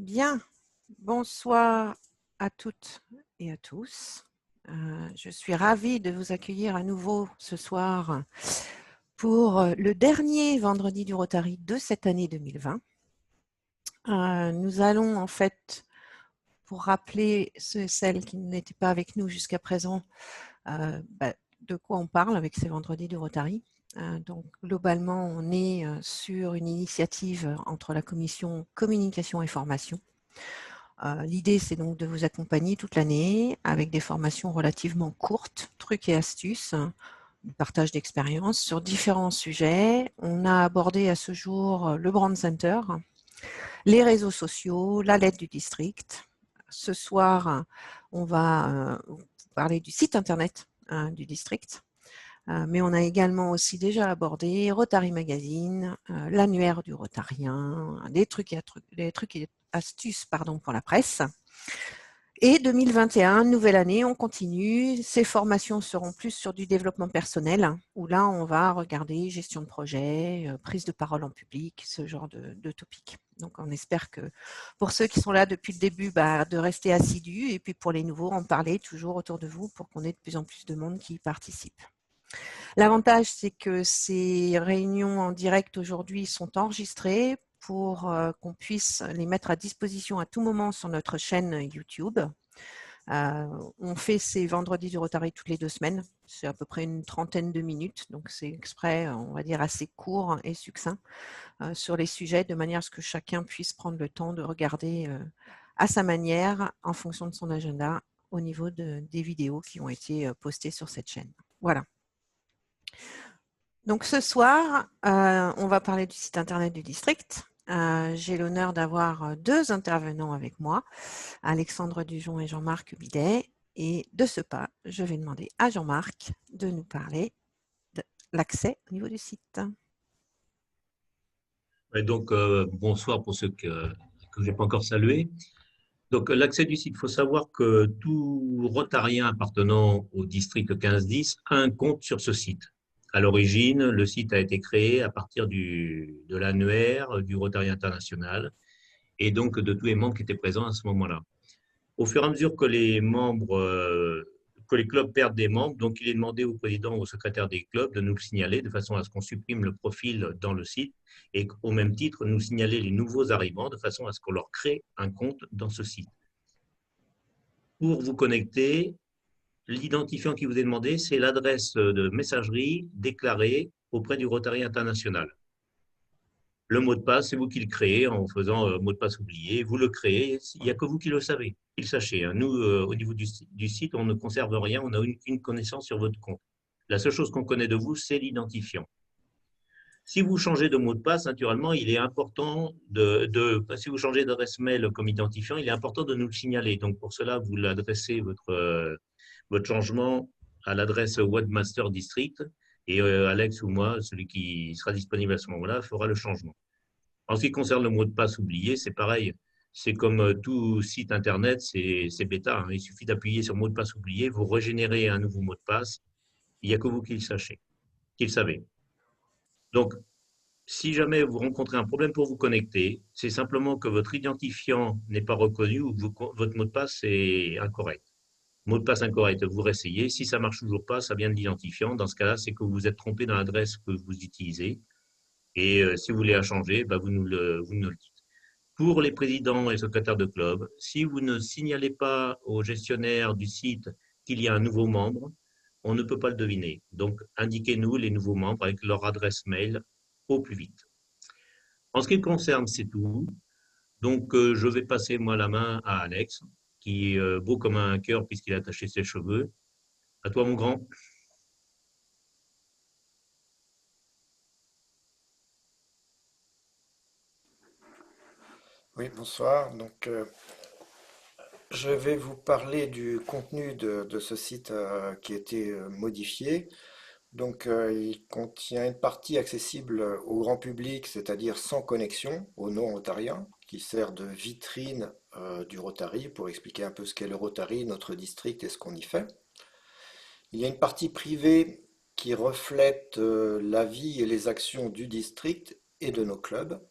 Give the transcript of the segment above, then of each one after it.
Bien, bonsoir à toutes et à tous. Je suis ravie de vous accueillir à nouveau ce soir pour le dernier vendredi du Rotary de cette année 2020. Nous allons en fait, pour rappeler ceux et celles qui n'étaient pas avec nous jusqu'à présent, de quoi on parle avec ces vendredis du Rotary. Donc globalement, on est sur une initiative entre la commission communication et formation. L'idée, c'est donc de vous accompagner toute l'année avec des formations relativement courtes, trucs et astuces, du partage d'expériences sur différents sujets. On a abordé à ce jour le Brand Center, les réseaux sociaux, la lettre du district. Ce soir, on va vous parler du site internet du district. Mais on a également aussi déjà abordé Rotary Magazine, l'annuaire du Rotarien, des trucs et astuces pour la presse. Et 2021, nouvelle année, on continue. Ces formations seront plus sur du développement personnel, où là, on va regarder gestion de projet, prise de parole en public, ce genre de topics. Donc, on espère que pour ceux qui sont là depuis le début, de rester assidus, et puis pour les nouveaux, en parler toujours autour de vous pour qu'on ait de plus en plus de monde qui participe. L'avantage, c'est que ces réunions en direct aujourd'hui sont enregistrées pour qu'on puisse les mettre à disposition à tout moment sur notre chaîne YouTube. On fait ces vendredis du Rotary toutes les 2 semaines. C'est à peu près une trentaine de minutes, donc c'est exprès, on va dire, assez court et succinct sur les sujets, de manière à ce que chacun puisse prendre le temps de regarder à sa manière, en fonction de son agenda, au niveau des vidéos qui ont été postées sur cette chaîne. Voilà. Donc ce soir, on va parler du site internet du district. J'ai l'honneur d'avoir 2 intervenants avec moi, Alexandre Dujon et Jean-Marc Bidet. Et de ce pas, je vais demander à Jean-Marc de nous parler de l'accès au niveau du site. Ouais, donc, bonsoir pour ceux que je n'ai pas encore salués. Donc, l'accès du site, il faut savoir que tout Rotarien appartenant au district 1510 a un compte sur ce site. À l'origine, le site a été créé à partir de l'annuaire du Rotary International et donc de tous les membres qui étaient présents à ce moment-là. Au fur et à mesure que que les clubs perdent des membres, donc il est demandé au président ou au secrétaire des clubs de nous le signaler de façon à ce qu'on supprime le profil dans le site et au même titre nous signaler les nouveaux arrivants de façon à ce qu'on leur crée un compte dans ce site. Pour vous connecter, l'identifiant qui vous est demandé, c'est l'adresse de messagerie déclarée auprès du Rotary International. Le mot de passe, c'est vous qui le créez en faisant mot de passe oublié. Vous le créez, il n'y a que vous qui le savez. Qu'il sachez, hein. Nous, au niveau du site, on ne conserve rien, on n'a aucune connaissance sur votre compte. La seule chose qu'on connaît de vous, c'est l'identifiant. Si vous changez de mot de passe, naturellement, il est important si vous changez d'adresse mail comme identifiant, il est important de nous le signaler. Donc, pour cela, vous l'adressez votre changement à l'adresse Webmaster District et Alex ou moi, celui qui sera disponible à ce moment-là, fera le changement. En ce qui concerne le mot de passe oublié, c'est pareil. C'est comme tout site internet, c'est bêta, hein. Il suffit d'appuyer sur mot de passe oublié, vous régénérez un nouveau mot de passe. Il n'y a que vous qui le savez. Donc, si jamais vous rencontrez un problème pour vous connecter, c'est simplement que votre identifiant n'est pas reconnu ou que votre mot de passe est incorrect. Mot de passe incorrect, vous réessayez. Si ça marche toujours pas, ça vient de l'identifiant. Dans ce cas-là, c'est que vous vous êtes trompé dans l'adresse que vous utilisez. Et si vous voulez la changer, vous nous le dites. Pour les présidents et secrétaires de club, si vous ne signalez pas au gestionnaire du site qu'il y a un nouveau membre, on ne peut pas le deviner. Donc, indiquez-nous les nouveaux membres avec leur adresse mail au plus vite. En ce qui me concerne, c'est tout. Donc, je vais passer moi la main à Alex, qui est beau comme un cœur puisqu'il a attaché ses cheveux. À toi, mon grand. Oui, bonsoir. Donc, je vais vous parler du contenu de ce site qui a été modifié. Donc, il contient une partie accessible au grand public, c'est-à-dire sans connexion, aux non-rotariens, qui sert de vitrine du Rotary pour expliquer un peu ce qu'est le Rotary, notre district et ce qu'on y fait. Il y a une partie privée qui reflète la vie et les actions du district et de nos clubs,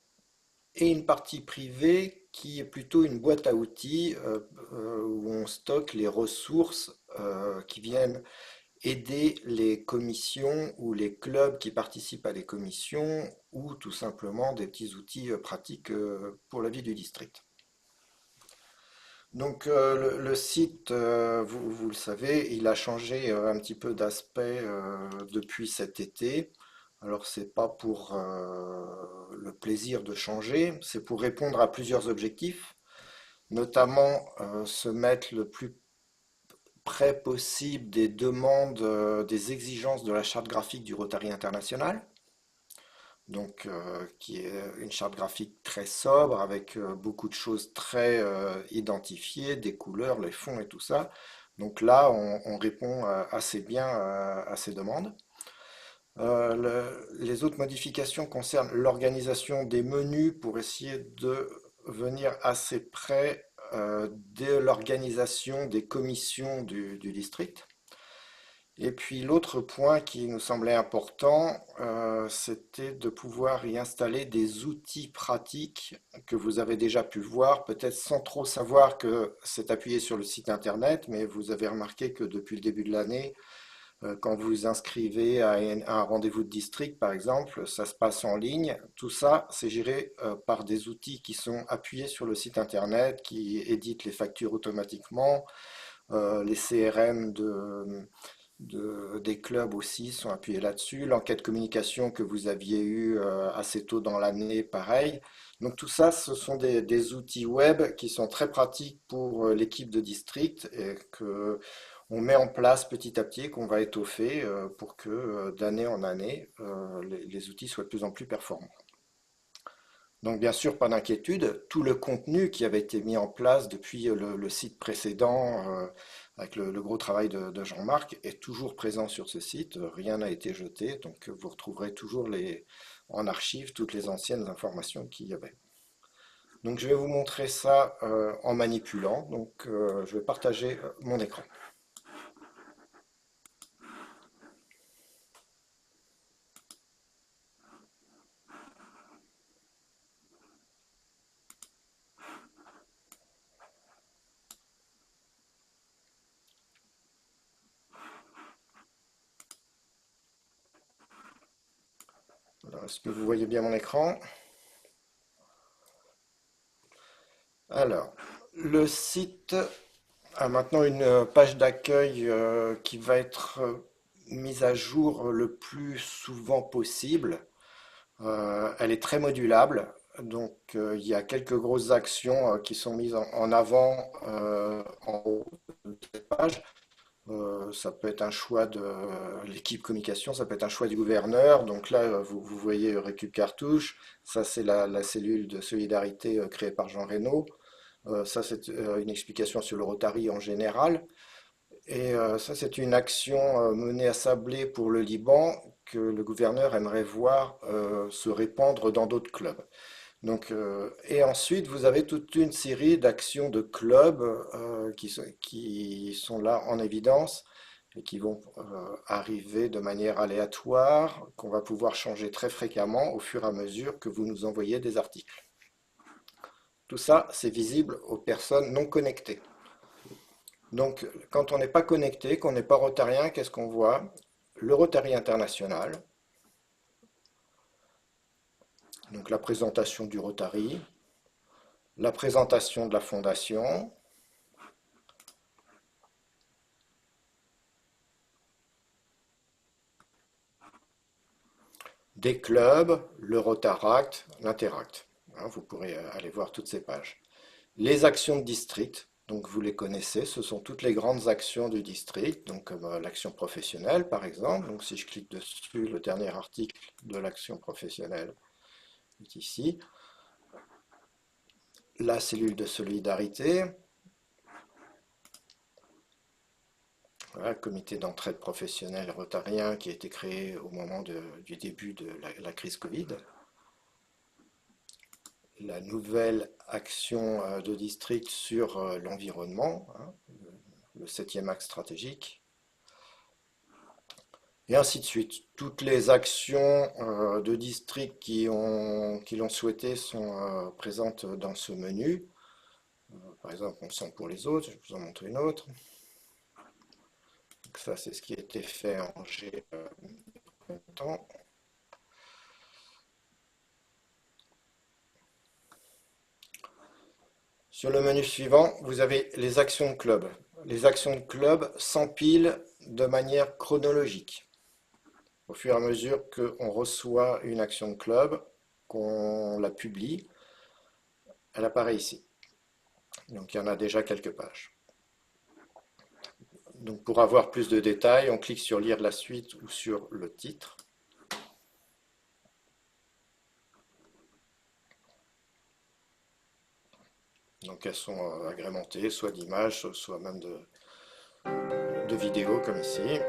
et une partie privée qui est plutôt une boîte à outils où on stocke les ressources qui viennent aider les commissions ou les clubs qui participent à des commissions ou tout simplement des petits outils pratiques pour la vie du district. Donc le site, vous le savez, il a changé un petit peu d'aspect depuis cet été. Alors c'est pas pour le plaisir de changer, c'est pour répondre à plusieurs objectifs, notamment se mettre le plus près possible des demandes, des exigences de la charte graphique du Rotary International, donc qui est une charte graphique très sobre avec beaucoup de choses très identifiées, des couleurs, les fonds et tout ça. Donc là, on répond assez bien à ces demandes. Les autres modifications concernent l'organisation des menus pour essayer de venir assez près de l'organisation des commissions du district. Et puis l'autre point qui nous semblait important, c'était de pouvoir y installer des outils pratiques que vous avez déjà pu voir, peut-être sans trop savoir que c'est appuyé sur le site internet, mais vous avez remarqué que depuis le début de l'année, quand vous vous inscrivez à un rendez-vous de district, par exemple, ça se passe en ligne. Tout ça, c'est géré par des outils qui sont appuyés sur le site internet, qui éditent les factures automatiquement. Les CRM des clubs aussi sont appuyés là-dessus. L'enquête communication que vous aviez eue assez tôt dans l'année, pareil. Donc tout ça, ce sont des outils web qui sont très pratiques pour l'équipe de district et que on met en place petit à petit, qu'on va étoffer pour que d'année en année, les outils soient de plus en plus performants. Donc bien sûr, pas d'inquiétude, tout le contenu qui avait été mis en place depuis le site précédent, avec le gros travail de Jean-Marc, est toujours présent sur ce site, rien n'a été jeté, donc vous retrouverez toujours en archive toutes les anciennes informations qu'il y avait. Donc je vais vous montrer ça en manipulant, donc je vais partager mon écran. Est-ce que vous voyez bien mon écran? Alors, le site a maintenant une page d'accueil qui va être mise à jour le plus souvent possible. Elle est très modulable, donc il y a quelques grosses actions qui sont mises en avant en haut de cette page. Ça peut être un choix de l'équipe communication, ça peut être un choix du gouverneur. Donc là, vous voyez Récup Cartouche, ça c'est la cellule de solidarité créée par Jean Reynaud. Ça c'est une explication sur le Rotary en général. Et ça c'est une action menée à Sablé pour le Liban que le gouverneur aimerait voir se répandre dans d'autres clubs. Donc, et ensuite, vous avez toute une série d'actions de clubs qui sont là en évidence et qui vont arriver de manière aléatoire, qu'on va pouvoir changer très fréquemment au fur et à mesure que vous nous envoyez des articles. Tout ça, c'est visible aux personnes non connectées. Donc, quand on n'est pas connecté, qu'on n'est pas rotarien, qu'est-ce qu'on voit? Le Rotary International, donc la présentation du Rotary, la présentation de la fondation, des clubs, le Rotaract, l'Interact. Hein, vous pourrez aller voir toutes ces pages. Les actions de district, donc vous les connaissez, ce sont toutes les grandes actions du district, donc comme l'action professionnelle par exemple. Donc si je clique dessus, le dernier article de l'action professionnelle est ici. La cellule de solidarité, voilà, comité d'entraide professionnelle rotarien qui a été créé au moment du début de la crise Covid. La nouvelle action de district sur l'environnement, hein, le 7e axe stratégique. et ainsi de suite. Toutes les actions de district qui l'ont souhaité sont présentes dans ce menu. Par exemple, on sent pour les autres, je vais vous en montrer une autre. Donc ça, c'est ce qui a été fait en G temps. Sur le menu suivant, vous avez les actions de club. Les actions de club s'empilent de manière chronologique. Au fur et à mesure qu'on reçoit une action de club, qu'on la publie, elle apparaît ici. Donc il y en a déjà quelques pages. Donc pour avoir plus de détails, on clique sur lire la suite ou sur le titre. Donc elles sont agrémentées soit d'images, soit même de vidéos comme ici.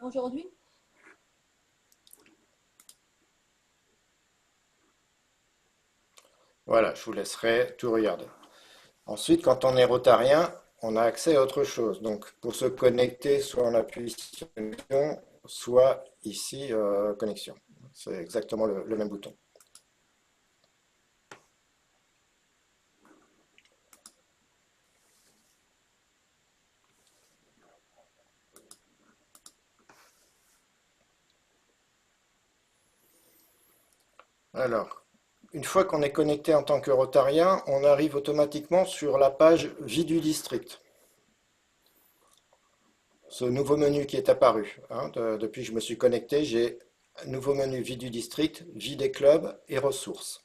Aujourd'hui? Voilà, je vous laisserai tout regarder. Ensuite, quand on est rotarien, on a accès à autre chose. Donc pour se connecter, soit on appuie sur connexion, soit ici connexion. C'est exactement le même bouton. Alors, une fois qu'on est connecté en tant que rotarien, on arrive automatiquement sur la page Vie du district. Ce nouveau menu qui est apparu. Depuis que je me suis connecté, j'ai un nouveau menu Vie du district, Vie des clubs et ressources.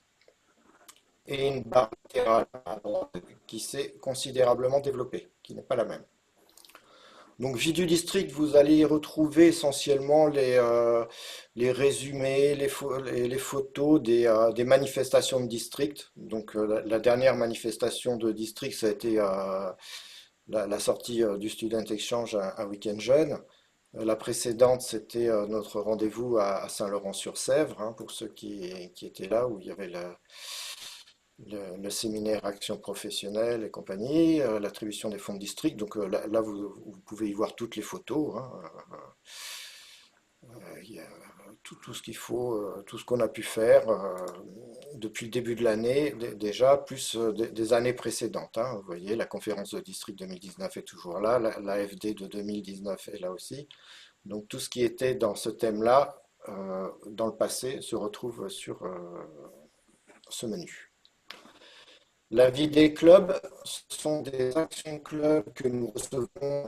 Et une barre latérale à droite qui s'est considérablement développée, qui n'est pas la même. Donc, Vie du district, vous allez y retrouver essentiellement les résumés, les photos des manifestations de district. Donc, la dernière manifestation de district, ça a été la sortie du Student Exchange, un week-end jeune. La précédente, c'était notre rendez-vous à Saint-Laurent-sur-Sèvre, pour ceux qui étaient là, où il y avait le séminaire Action professionnelle et compagnie, l'attribution des fonds de district. Donc là, vous pouvez y voir toutes les photos. Il y a tout ce qu'il faut, tout ce qu'on a pu faire depuis le début de l'année déjà, plus des années précédentes. Vous voyez, la conférence de district 2019 est toujours là, la FD de 2019 est là aussi. Donc tout ce qui était dans ce thème-là, dans le passé, se retrouve sur ce menu. La vie des clubs, ce sont des actions clubs que nous recevons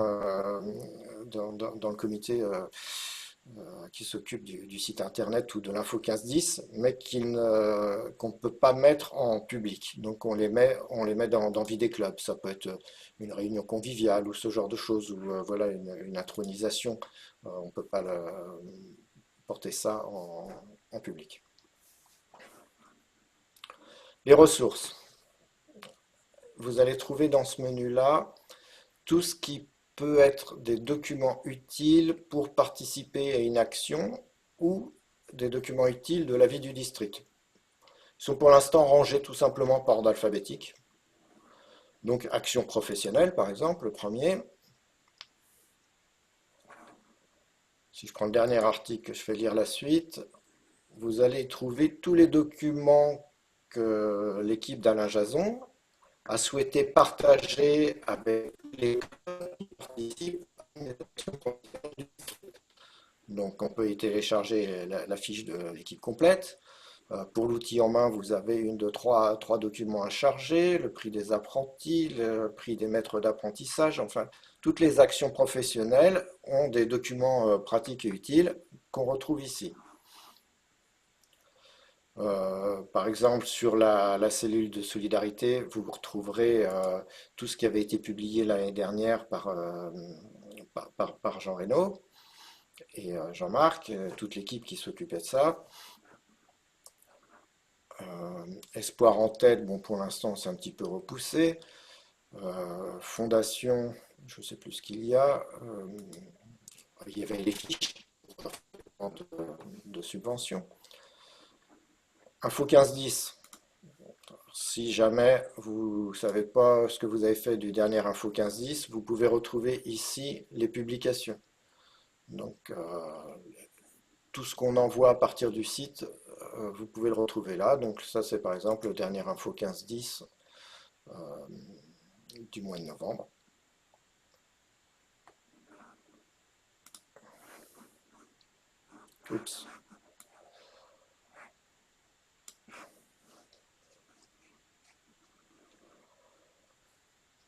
dans le comité qui s'occupe du site internet ou de l'info 1510, mais qu'on ne peut pas mettre en public. Donc on les met dans vie des clubs. Ça peut être une réunion conviviale ou ce genre de choses, ou voilà, une intronisation. On ne peut pas porter ça en public. Les ressources. Vous allez trouver dans ce menu-là tout ce qui peut être des documents utiles pour participer à une action ou des documents utiles de la vie du district. Ils sont pour l'instant rangés tout simplement par ordre alphabétique. Donc action professionnelle par exemple, le premier. Si je prends le dernier article que je fais lire la suite, vous allez trouver tous les documents que l'équipe d'Alain Jason a souhaité partager avec les qui participent à une action professionnelle. Donc on peut y télécharger la fiche de l'équipe complète. Pour l'outil en main, vous avez une de trois documents à charger, le prix des apprentis, le prix des maîtres d'apprentissage. Enfin, toutes les actions professionnelles ont des documents pratiques et utiles qu'on retrouve ici. Par exemple, sur la cellule de solidarité, vous retrouverez tout ce qui avait été publié l'année dernière par Jean Reynaud et Jean-Marc, toute l'équipe qui s'occupait de ça. Espoir en tête, bon, pour l'instant c'est un petit peu repoussé. Fondation, je ne sais plus ce qu'il y a. Il y avait les fiches de subventions. Info 1510, Si jamais vous ne savez pas ce que vous avez fait du dernier Info 1510, vous pouvez retrouver ici les publications. Donc, tout ce qu'on envoie à partir du site, vous pouvez le retrouver là. Donc, ça, c'est par exemple le dernier Info 1510 du mois de novembre. Oups.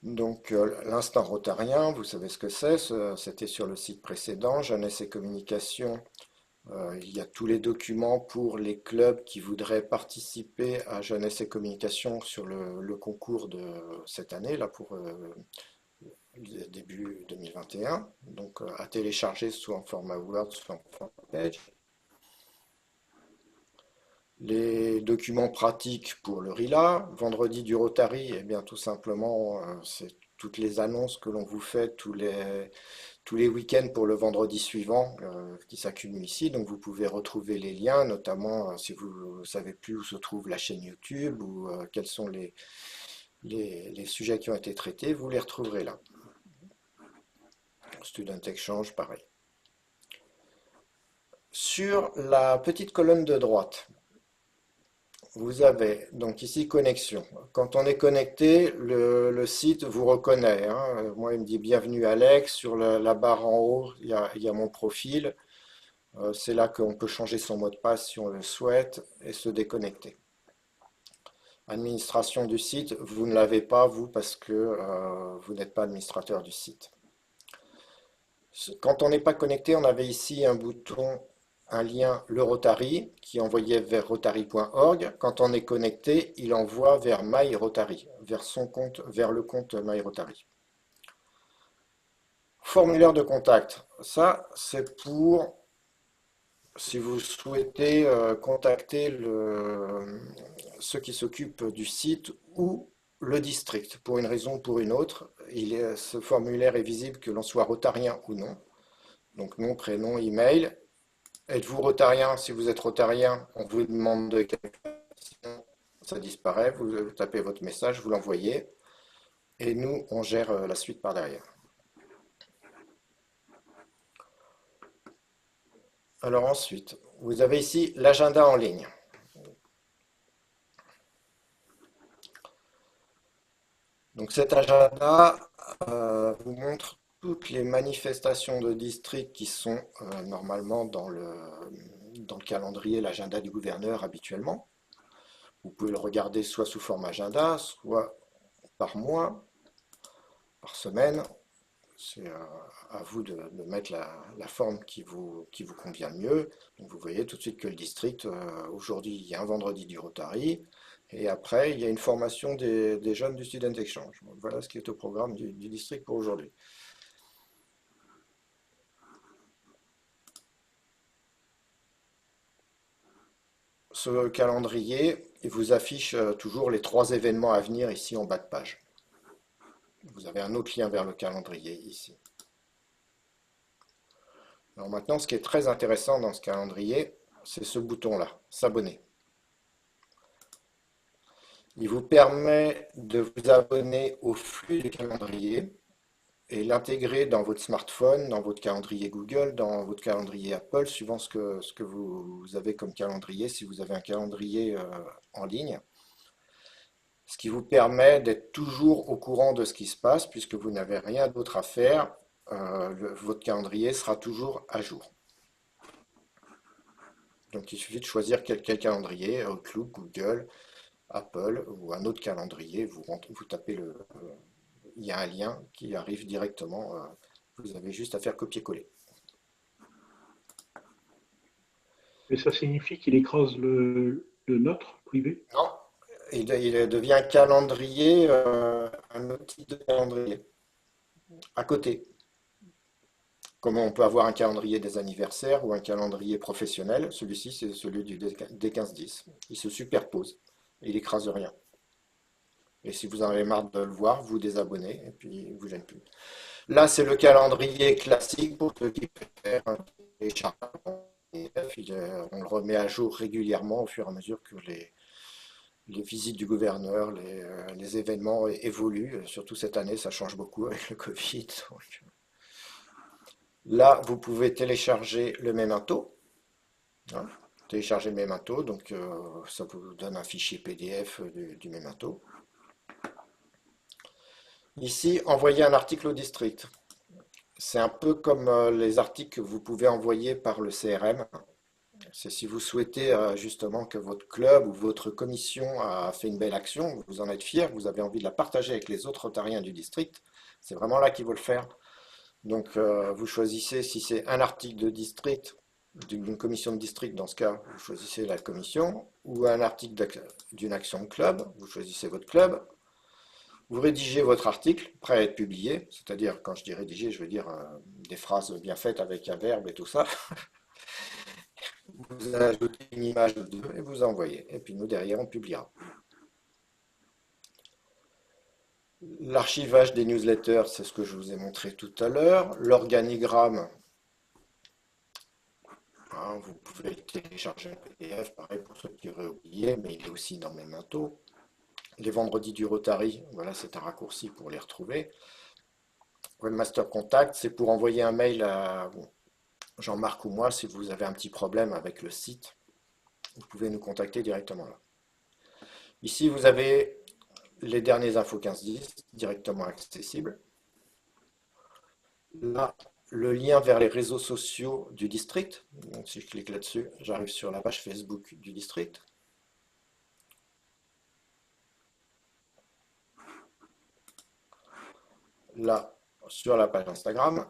Donc, l'instant rotarien, vous savez ce que c'est, c'était sur le site précédent, Jeunesse et Communication. Il y a tous les documents pour les clubs qui voudraient participer à Jeunesse et Communication sur le concours de cette année, là pour début 2021. Donc, à télécharger soit en format Word, soit en format Page. Les documents pratiques pour le RILA, vendredi du Rotary, eh bien tout simplement, c'est toutes les annonces que l'on vous fait tous les week-ends pour le vendredi suivant qui s'accumulent ici. Donc vous pouvez retrouver les liens, notamment si vous ne savez plus où se trouve la chaîne YouTube ou quels sont les sujets qui ont été traités, vous les retrouverez là. Student Exchange, pareil. Sur la petite colonne de droite, vous avez donc ici connexion. Quand on est connecté, le site vous reconnaît. Hein. Moi, il me dit bienvenue Alex. Sur la barre en haut, il y a mon profil. C'est là qu'on peut changer son mot de passe si on le souhaite et se déconnecter. Administration du site, vous ne l'avez pas, vous, parce que vous n'êtes pas administrateur du site. Quand on n'est pas connecté, on avait ici un bouton, un lien, le Rotary, qui envoyait vers rotary.org. Quand on est connecté, il envoie vers MyRotary, vers son compte, vers le compte MyRotary. Formulaire de contact, ça c'est pour si vous souhaitez contacter ceux qui s'occupent du site ou le district, pour une raison ou pour une autre. Ce formulaire est visible que l'on soit rotarien ou non. Donc nom, prénom, email. Êtes-vous rotarien? Si vous êtes rotarien, on vous demande de quelqu'un. Sinon, ça disparaît. Vous tapez votre message, vous l'envoyez. Et nous, on gère la suite par derrière. Alors ensuite, vous avez ici l'agenda en ligne. Donc cet agenda vous montre toutes les manifestations de district qui sont normalement dans le calendrier, l'agenda du gouverneur habituellement. Vous pouvez le regarder soit sous forme agenda, soit par mois, par semaine. C'est à vous de mettre la forme qui vous convient le mieux. Donc vous voyez tout de suite que le district, aujourd'hui, il y a un vendredi du Rotary, et après, il y a une formation des jeunes du Student Exchange. Donc, voilà ce qui est au programme du district pour aujourd'hui. Ce calendrier, il vous affiche toujours les 3 événements à venir ici en bas de page. Vous avez un autre lien vers le calendrier ici. Alors maintenant, ce qui est très intéressant dans ce calendrier, c'est ce bouton-là, s'abonner. Il vous permet de vous abonner au flux du calendrier et l'intégrer dans votre smartphone, dans votre calendrier Google, dans votre calendrier Apple, suivant ce que vous avez comme calendrier, si vous avez un calendrier en ligne. Ce qui vous permet d'être toujours au courant de ce qui se passe, puisque vous n'avez rien d'autre à faire, votre calendrier sera toujours à jour. Donc il suffit de choisir quel calendrier, Outlook, Google, Apple ou un autre calendrier, vous tapez il y a un lien qui arrive directement, vous avez juste à faire copier-coller. Mais ça signifie qu'il écrase le nôtre privé? Non, il devient un calendrier, un autre type de calendrier, à côté. Comme on peut avoir un calendrier des anniversaires ou un calendrier professionnel, celui-ci c'est celui du D1510. Il se superpose, il n'écrase rien. Et si vous en avez marre de le voir, vous désabonnez et puis il ne vous gêne plus. Là, c'est le calendrier classique pour ceux qui préfèrent un téléchargement. On le remet à jour régulièrement au fur et à mesure que les visites du gouverneur, les événements évoluent. Surtout cette année, ça change beaucoup avec le Covid. Donc, là, vous pouvez télécharger le Memento. Hein, télécharger le Memento, donc ça vous donne un fichier PDF du Memento. Ici, envoyer un article au district. C'est un peu comme les articles que vous pouvez envoyer par le CRM. C'est si vous souhaitez justement que votre club ou votre commission a fait une belle action, vous en êtes fier, vous avez envie de la partager avec les autres Rotariens du district, c'est vraiment là qu'il faut le faire. Donc vous choisissez si c'est un article de district, d'une commission de district, dans ce cas, vous choisissez la commission, ou un article d'une action de club, vous choisissez votre club. Vous rédigez votre article, prêt à être publié, c'est-à-dire, quand je dis rédiger, je veux dire des phrases bien faites avec un verbe et tout ça. Vous ajoutez une image ou deux et vous envoyez. Et puis nous, derrière, on publiera. L'archivage des newsletters, c'est ce que je vous ai montré tout à l'heure. L'organigramme, hein, vous pouvez télécharger un PDF, pareil pour ceux qui auraient oublié, mais il est aussi dans Memento. Les vendredis du Rotary, voilà, c'est un raccourci pour les retrouver. Webmaster Contact, c'est pour envoyer un mail à Jean-Marc ou moi si vous avez un petit problème avec le site. Vous pouvez nous contacter directement là. Ici, vous avez les derniers infos 1510 directement accessibles. Là, le lien vers les réseaux sociaux du district. Donc, si je clique là-dessus, j'arrive sur la page Facebook du district. Là, sur la page Instagram.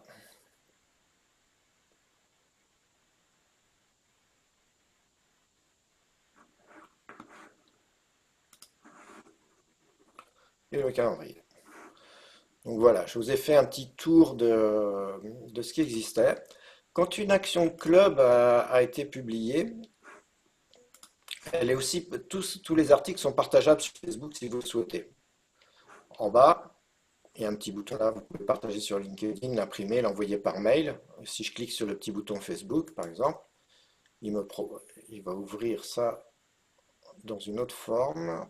Et le calendrier. Donc voilà, je vous ai fait un petit tour de ce qui existait. Quand une action de club a été publiée, elle est aussi, tous les articles sont partageables sur Facebook si vous le souhaitez. En bas, il y a un petit bouton là, vous pouvez partager sur LinkedIn, l'imprimer, l'envoyer par mail. Si je clique sur le petit bouton Facebook, par exemple, il va ouvrir ça dans une autre forme.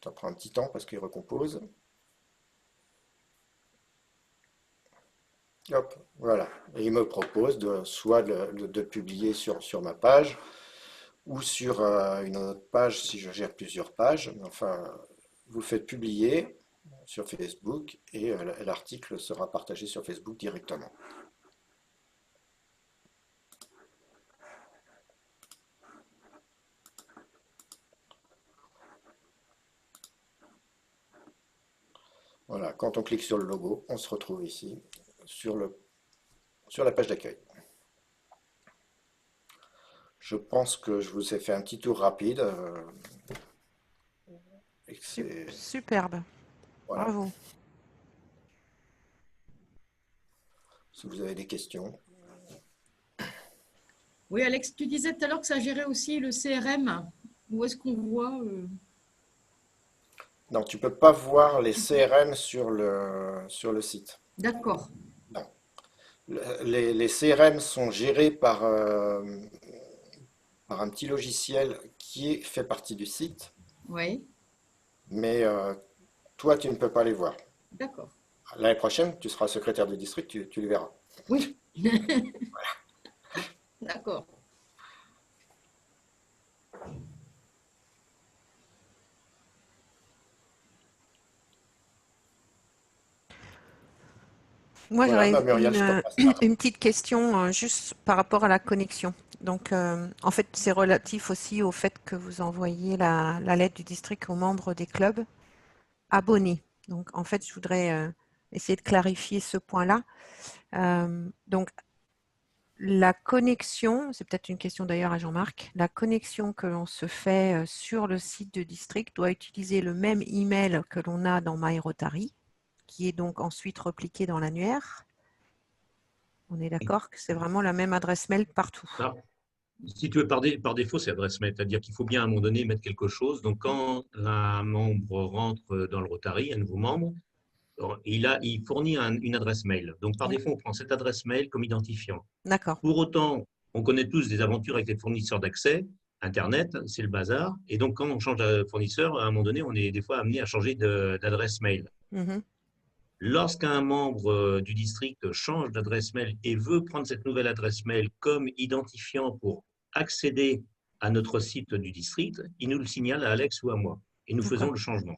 Ça prend un petit temps parce qu'il recompose. Hop, voilà. Et il me propose soit de publier sur ma page ou sur une autre page si je gère plusieurs pages. Enfin, vous le faites publier sur Facebook et l'article sera partagé sur Facebook directement. Voilà, quand on clique sur le logo, on se retrouve ici sur la page d'accueil. Je pense que je vous ai fait un petit tour rapide. Superbe. Voilà. Bravo. Si vous avez des questions. Oui, Alex, tu disais tout à l'heure que ça gérait aussi le CRM. Où est-ce qu'on voit Non, tu ne peux pas voir les CRM sur le site. D'accord. Non. Les CRM sont gérés par un petit logiciel qui fait partie du site, Oui, mais toi, tu ne peux pas les voir. d'accord. L'année prochaine, tu seras secrétaire du district, tu les verras. Oui. D'accord. Moi, Voilà, j'aurais Muriel, je te passe ça. une petite question juste par rapport à la connexion. Donc, en fait, c'est relatif aussi au fait que vous envoyez la lettre du district aux membres des clubs abonnés. Donc, en fait, je voudrais essayer de clarifier ce point-là. Donc, la connexion, c'est peut-être une question d'ailleurs à Jean-Marc, la connexion que l'on se fait sur le site de district doit utiliser le même email que l'on a dans MyRotary, qui est donc ensuite repliqué dans l'annuaire. On est d'accord que c'est vraiment la même adresse mail partout. Ah, si tu veux, par défaut, c'est adresse mail. C'est-à-dire qu'il faut bien à un moment donné mettre quelque chose. Donc, quand un membre rentre dans le Rotary, un nouveau membre, il fournit une adresse mail. Donc, par défaut, on prend cette adresse mail comme identifiant. D'accord. Pour autant, on connaît tous des aventures avec les fournisseurs d'accès. Internet, c'est le bazar. Et donc, quand on change de fournisseur, à un moment donné, on est des fois amené à changer d'adresse mail. Mhm. Lorsqu'un membre du district change d'adresse mail et veut prendre cette nouvelle adresse mail comme identifiant pour accéder à notre site du district, il nous le signale à Alex ou à moi et nous faisons D'accord. le changement.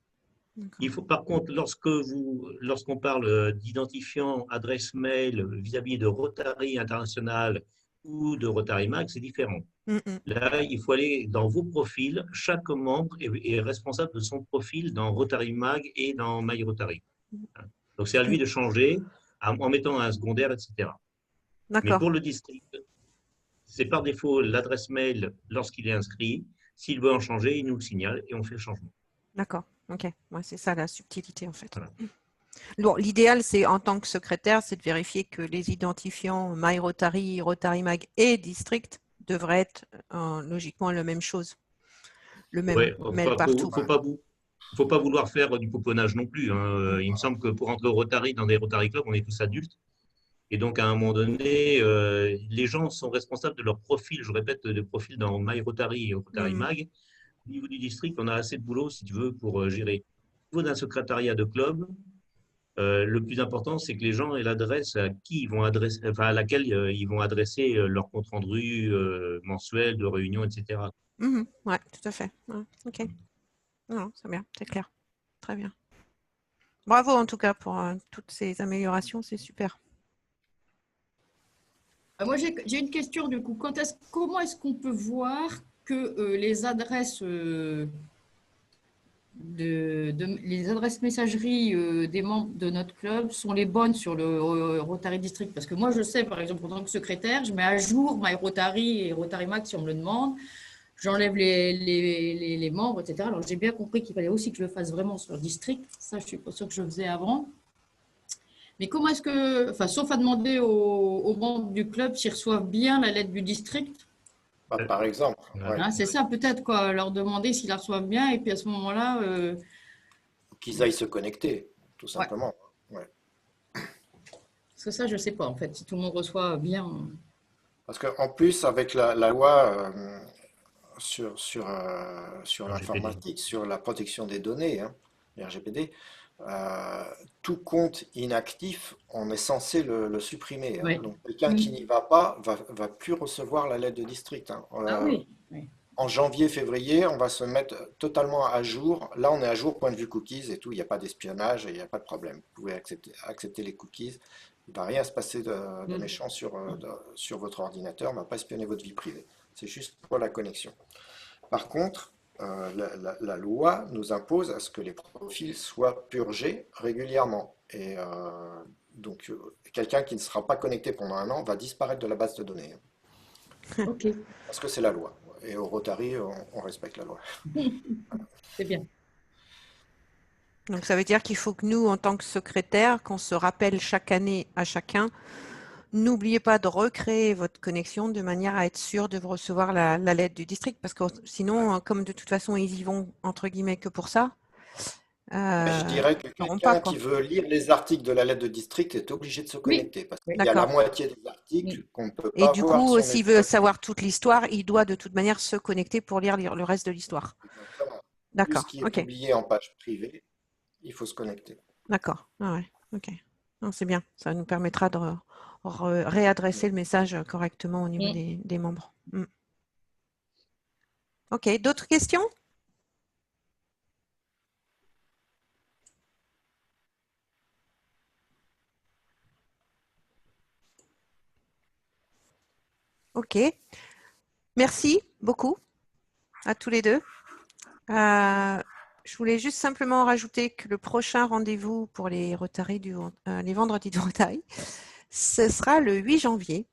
D'accord. Il faut par contre, lorsqu'on parle d'identifiant adresse mail vis-à-vis de Rotary International ou de Rotary Mag, c'est différent. Mhm. Là, il faut aller dans vos profils. Chaque membre est responsable de son profil dans Rotary Mag et dans My Rotary. Donc, c'est à lui de changer en mettant un secondaire, etc. Mais D'accord. pour le district, c'est par défaut l'adresse mail lorsqu'il est inscrit. S'il veut en changer, il nous le signale et on fait le changement. D'accord. OK. Ouais, c'est ça la subtilité en fait. Voilà. Bon, l'idéal, c'est en tant que secrétaire, c'est de vérifier que les identifiants My Rotary, Rotary Mag et District devraient être logiquement la même chose. Le même Ouais, mail partout. faut pas vouloir faire du pouponnage non plus, hein. Il me semble que pour entrer au Rotary, dans des Rotary Club, on est tous adultes. Et donc, à un moment donné, les gens sont responsables de leur profil. Je répète, de profil dans My Rotary et Rotary Mhm. Mag. Au niveau du district, on a assez de boulot, si tu veux, pour gérer. Au niveau d'un secrétariat de club, le plus important, c'est que les gens aient l'adresse à qui ils vont adresser, enfin, à laquelle ils vont adresser leur compte rendu mensuel de réunion, etc. Mhm. Ouais, tout à fait. Ouais, OK. Non, c'est bien, c'est clair. Très bien. Bravo en tout cas pour toutes ces améliorations, c'est super. Moi, j'ai une question du coup. Comment est-ce qu'on peut voir que les adresses les adresses messagerie des membres de notre club sont les bonnes sur le Rotary District? Parce que moi, je sais, par exemple, en tant que secrétaire, je mets à jour My Rotary et Rotary Max si on me le demande. J'enlève les membres, etc. Alors, j'ai bien compris qu'il fallait aussi que je le fasse vraiment sur District. Ça, je ne suis pas sûre que je faisais avant. Mais comment est-ce que, enfin, sauf à demander aux membres du club s'ils reçoivent bien la lettre du District, Bah, par exemple, Ouais. ouais. hein, c'est ça peut-être, quoi, leur demander s'ils la reçoivent bien. Et puis à ce moment-là, Qu'ils aillent se connecter, tout ouais. simplement. Ouais. Parce que ça, je ne sais pas, en fait, si tout le monde reçoit bien. Parce qu'en plus, avec la loi sur RGPD. l'informatique, sur la protection des données, hein, les RGPD, tout compte inactif, on est censé le supprimer, hein. Ouais. Donc quelqu'un qui n'y va pas va plus recevoir la lettre de district, hein. Ah oui, oui. En janvier, février, on va se mettre totalement à jour. Là, on est à jour point de vue cookies et tout. Il n'y a pas d'espionnage et il n'y a pas de problème. Vous pouvez accepter les cookies. Il ne va rien se passer de méchant sur votre ordinateur. On ne va pas espionner votre vie privée. C'est juste pour la connexion. Par contre, la loi nous impose à ce que les profils soient purgés régulièrement. Et donc, quelqu'un qui ne sera pas connecté pendant un an va disparaître de la base de données, hein. Ok, Parce que c'est la loi. Et au Rotary, on respecte la loi. c'est bien. Donc ça veut dire qu'il faut que nous, en tant que secrétaire, qu'on se rappelle chaque année à chacun, n'oubliez pas de recréer votre connexion de manière à être sûr de recevoir la lettre du district, parce que sinon, comme de toute façon, ils y vont entre guillemets que pour ça, Je dirais que ils n'auront pas quelqu'un quoi. qui veut lire les articles de la lettre de district est obligé de se Oui, connecter parce oui. qu'il y a la D'accord. moitié des articles qu'on ne peut Et pas du voir coup, si on s'il est veut pas savoir toute l'histoire, il doit de toute manière se connecter pour lire le reste de l'histoire. exactement. Tout ce D'accord, qui est ok, publié en page privée, il faut se connecter. d'accord. Ah ouais, ok. Non, c'est bien, ça nous permettra de réadresser le message correctement au niveau des membres. Ok, d'autres questions? Ok, merci beaucoup à tous les deux. Je voulais juste simplement rajouter que le prochain rendez-vous pour les les vendredis du Rotary, ce sera le 8 janvier.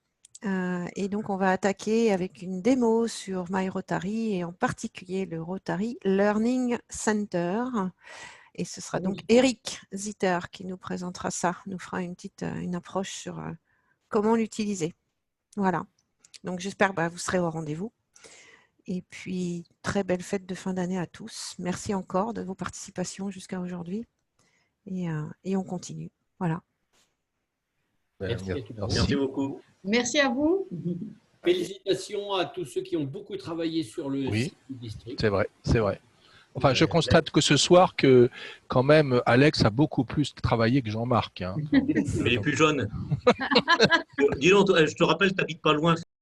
Et donc, on va attaquer avec une démo sur My Rotary et en particulier le Rotary Learning Center. Et ce sera donc Eric Zitter qui nous présentera ça, nous fera une approche sur comment l'utiliser. Voilà. Donc, j'espère que vous serez au rendez-vous. Et puis, très belle fête de fin d'année à tous. Merci encore de vos participations jusqu'à aujourd'hui. Et on continue. Voilà. Merci beaucoup. Merci à vous. Félicitations à tous ceux qui ont beaucoup travaillé sur le Oui. site du district. C'est vrai, c'est vrai. Enfin, je constate que ce soir, que quand même, Alex a beaucoup plus travaillé que Jean-Marc. Hein. Mais les plus jeunes. Dis donc, je te rappelle, tu n'habites pas loin.